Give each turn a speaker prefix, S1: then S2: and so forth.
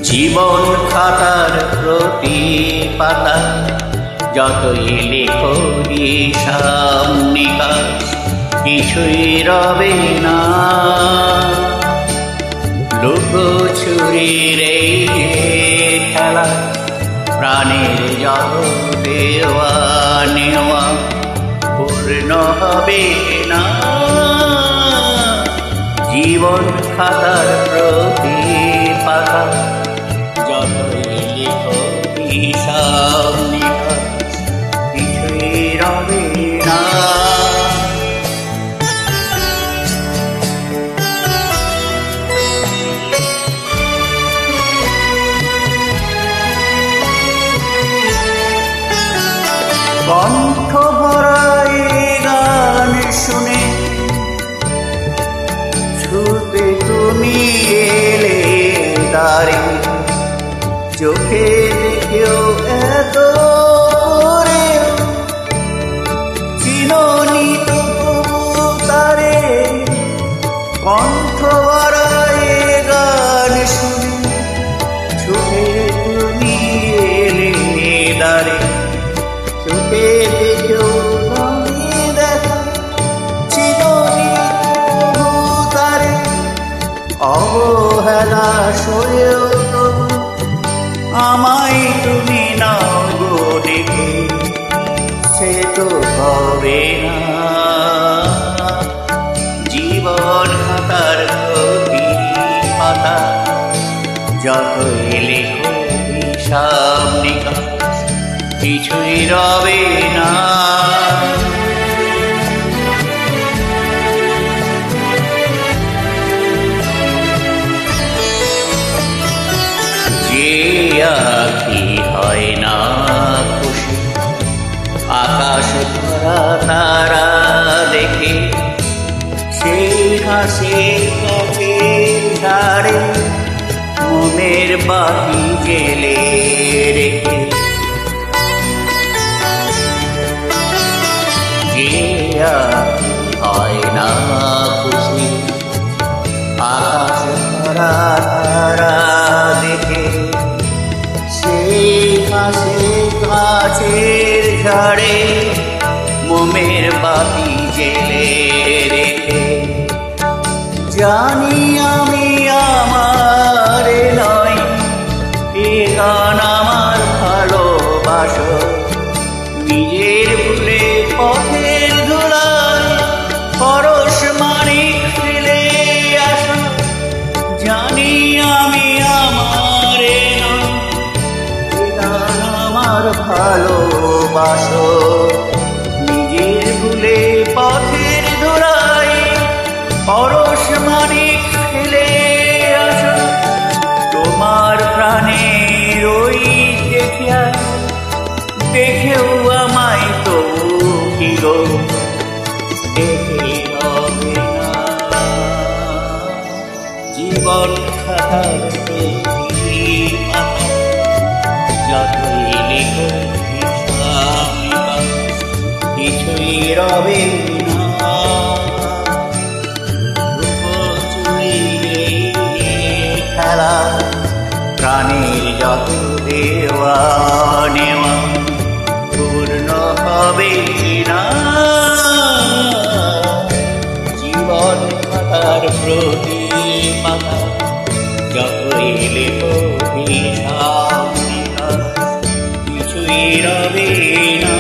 S1: জীবন খাতার প্রতি পাতা যতই লেখো হিসাব নিকাশ কিছুই রবে না। লুকোচুরির এই খেলা প্রাণের যত দেওয়া নেওয়া পূর্ণ হবে না। জীবন খাতার প্রতি পাতা যতই লেখো হিসাব নিকাশ কিছুই রবে না। কণ্ঠ ভরাই গান শুনে ছুটে তুমি এলে দাঁড়ি, চোখে দেখেও এত করে চিননি তবু তারে। কণ্ঠ ভরাই গান শুনে ছুটে তুমি এলে দাঁড়ি, চোখে দেখেও তুমি দেখা চিননি তবু তারে। অবহেলা সয়েও তবু আমায় তুমি নাও গো ডেকে, সে তো হবে না। জীবন খাতার প্রতি পাতা যতই লেখো হিসাব নিকাশ কিছুই রবে না। যে আঁখি হয় না খুশি আকাশ ভরা তারা দেখে, সেই হাসি কাছে ছাড়ে মনের বাতি জেলে রেখে। যে আঁখি হয় না খুশি আকাশ ভরা তারা দেখে, সেই হাসি কাছের ঝাড়ে মোমের বাতি জেলে রেখে। জানি আমি আমার নয় এ গান আমার ভালোবাসো, নিজের ভুলে পথের ধুলায় পরশ মানিক ফেলে আসো। জানি আমি আমার নয় এ গান আমার ভালোবাসো, নিজের ভুলে পথের ধুলায় পরশ মানিক ফেলে আসো। তোমার প্রাণের ওই দেখিয়া দেখেও আমায় তো কি গো দেখে হবে না। জীবন খাতার প্রতি পাতা যতই লেখো হিসাব নিকাশ কিছুই রবে না। খেলা প্রাণের যত দেওয়া নেওয়া পূর্ণ হবে না। জীবন খাতার প্রতি পাতা যতই লেখো হিসাব নিকাশ কিছুই রবে না।